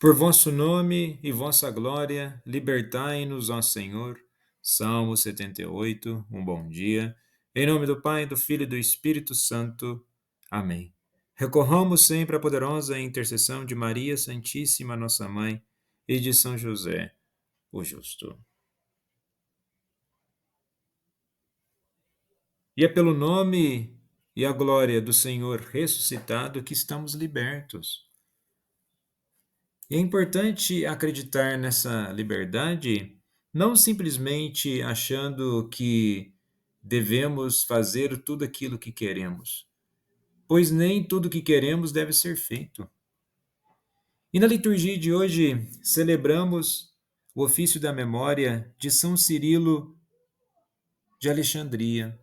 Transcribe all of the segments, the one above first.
Por vosso nome e vossa glória, libertai-nos, ó Senhor. Salmo 78, um bom dia. Em nome do Pai, do Filho e do Espírito Santo. Amém. Recorramos sempre à poderosa intercessão de Maria Santíssima, nossa Mãe, e de São José, o Justo. E é pelo nome e a glória do Senhor ressuscitado que estamos libertos. E é importante acreditar nessa liberdade, não simplesmente achando que devemos fazer tudo aquilo que queremos, pois nem tudo que queremos deve ser feito. E na liturgia de hoje celebramos o ofício da memória de São Cirilo de Alexandria.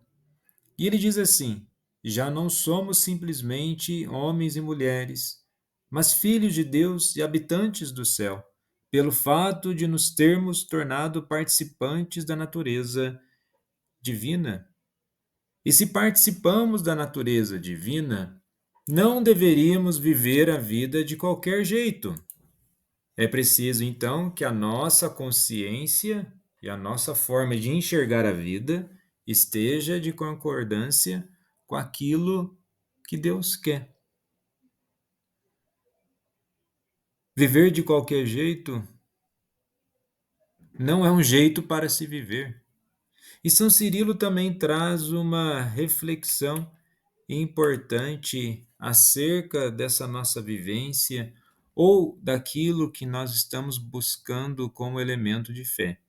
E ele diz assim: já não somos simplesmente homens e mulheres, mas filhos de Deus e habitantes do céu, pelo fato de nos termos tornado participantes da natureza divina. E se participamos da natureza divina, não deveríamos viver a vida de qualquer jeito. É preciso, então, que a nossa consciência e a nossa forma de enxergar a vida esteja de concordância com aquilo que Deus quer. Viver de qualquer jeito não é um jeito para se viver. E São Cirilo também traz uma reflexão importante acerca dessa nossa vivência ou daquilo que nós estamos buscando como elemento de fé.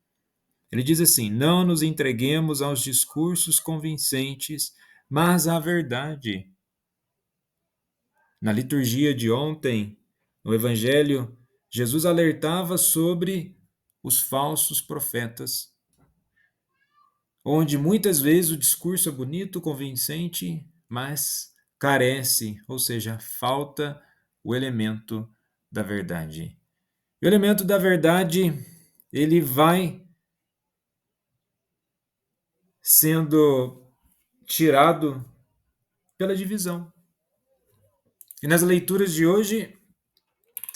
Ele diz assim: não nos entreguemos aos discursos convincentes, mas à verdade. Na liturgia de ontem, no Evangelho, Jesus alertava sobre os falsos profetas, onde muitas vezes o discurso é bonito, convincente, mas carece, ou seja, falta o elemento da verdade. E o elemento da verdade, ele vai sendo tirado pela divisão. E nas leituras de hoje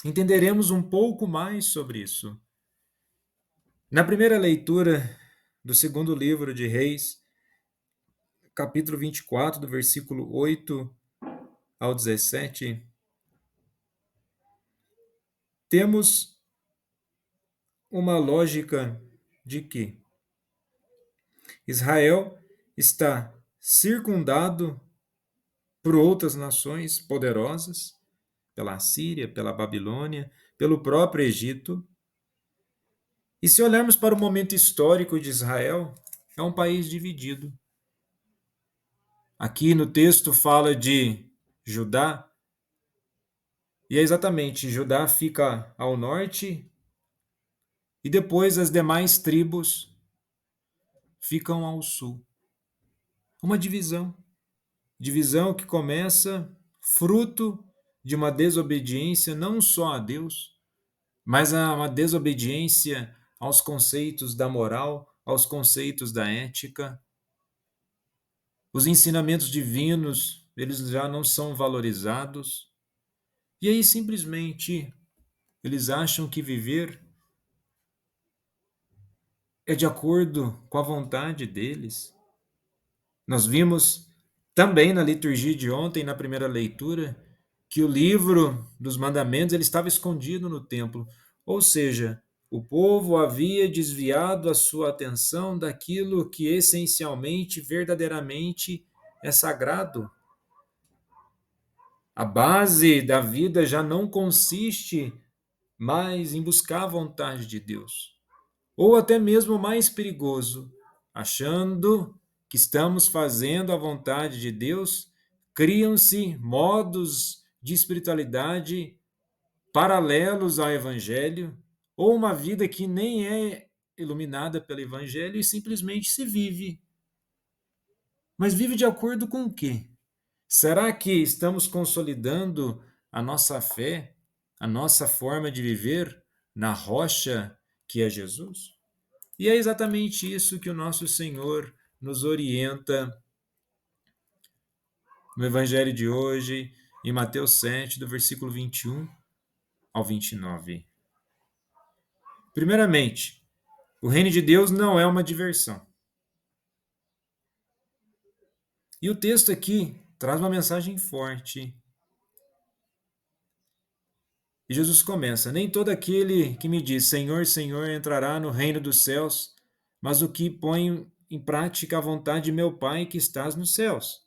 entenderemos um pouco mais sobre isso. Na primeira leitura do segundo livro de Reis, capítulo 24, do versículo 8 ao 17, temos uma lógica de que Israel está circundado por outras nações poderosas, pela Síria, pela Babilônia, pelo próprio Egito. E se olharmos para o momento histórico de Israel, é um país dividido. Aqui no texto fala de Judá, e é exatamente, Judá fica ao norte e depois as demais tribos ficam ao sul. Uma divisão. Divisão que começa fruto de uma desobediência não só a Deus, mas a uma desobediência aos conceitos da moral, aos conceitos da ética. Os ensinamentos divinos, eles já não são valorizados. E aí simplesmente eles acham que viver é de acordo com a vontade deles. Nós vimos também na liturgia de ontem, na primeira leitura, que o livro dos mandamentos ele estava escondido no templo, ou seja, o povo havia desviado a sua atenção daquilo que essencialmente, verdadeiramente é sagrado. A base da vida já não consiste mais em buscar a vontade de Deus, ou até mesmo mais perigoso, achando que estamos fazendo a vontade de Deus, criam-se modos de espiritualidade paralelos ao Evangelho, ou uma vida que nem é iluminada pelo Evangelho e simplesmente se vive. Mas vive de acordo com o quê? Será que estamos consolidando a nossa fé, a nossa forma de viver na rocha que é Jesus? E é exatamente isso que o nosso Senhor nos orienta no Evangelho de hoje, em Mateus 7, do versículo 21. ao 29. Primeiramente, o reino de Deus não é uma diversão. E o texto aqui traz uma mensagem forte. E Jesus começa: nem todo aquele que me diz Senhor, Senhor entrará no reino dos céus, mas o que põe em prática a vontade de meu Pai que estás nos céus.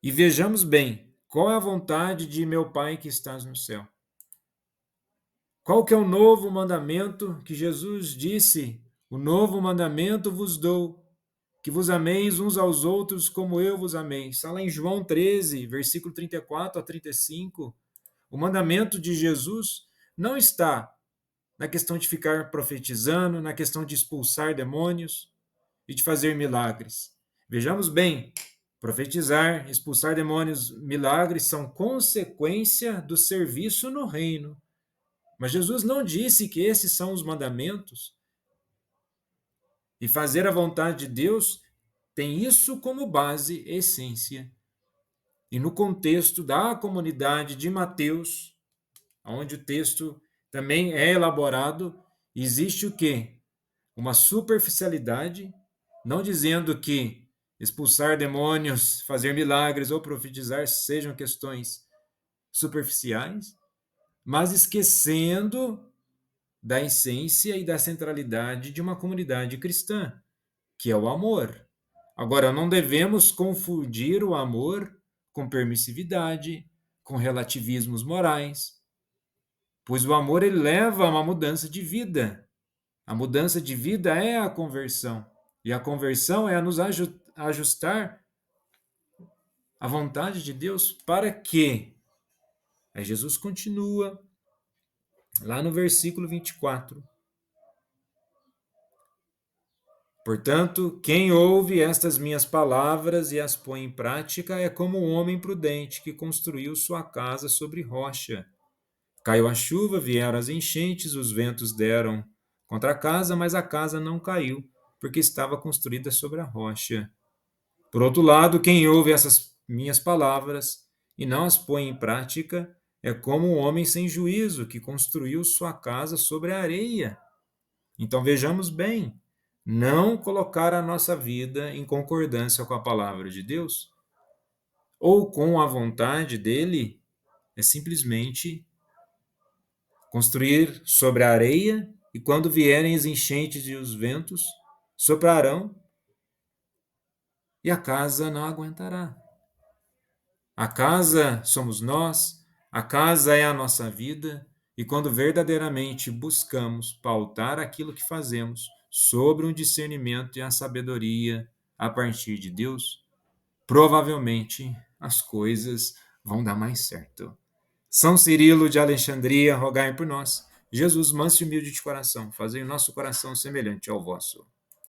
E vejamos bem, qual é a vontade de meu Pai que estás no céu? Qual que é o novo mandamento que Jesus disse? O novo mandamento vos dou, que vos ameis uns aos outros como eu vos amei. Está lá em João 13, versículo 34 a 35. O mandamento de Jesus não está na questão de ficar profetizando, na questão de expulsar demônios e de fazer milagres. Vejamos bem, profetizar, expulsar demônios, milagres são consequência do serviço no reino. Mas Jesus não disse que esses são os mandamentos. E fazer a vontade de Deus tem isso como base, essência. E no contexto da comunidade de Mateus, onde o texto também é elaborado, existe o quê? Uma superficialidade, não dizendo que expulsar demônios, fazer milagres ou profetizar sejam questões superficiais, mas esquecendo da essência e da centralidade de uma comunidade cristã, que é o amor. Agora, não devemos confundir o amor com permissividade, com relativismos morais, pois o amor ele leva a uma mudança de vida. A mudança de vida é a conversão, e a conversão é a nos ajustar à vontade de Deus para quê? Aí Jesus continua lá no versículo 24. Portanto, quem ouve estas minhas palavras e as põe em prática é como um homem prudente que construiu sua casa sobre rocha. Caiu a chuva, vieram as enchentes, os ventos deram contra a casa, mas a casa não caiu, porque estava construída sobre a rocha. Por outro lado, quem ouve essas minhas palavras e não as põe em prática é como um homem sem juízo que construiu sua casa sobre a areia. Então vejamos bem, não colocar a nossa vida em concordância com a palavra de Deus ou com a vontade dele é simplesmente construir sobre a areia e quando vierem as enchentes e os ventos soprarão e a casa não aguentará. A casa somos nós, a casa é a nossa vida, e quando verdadeiramente buscamos pautar aquilo que fazemos sobre um discernimento e a sabedoria a partir de Deus, provavelmente as coisas vão dar mais certo. São Cirilo de Alexandria, rogai por nós. Jesus, manso e humilde de coração, fazei o nosso coração semelhante ao vosso.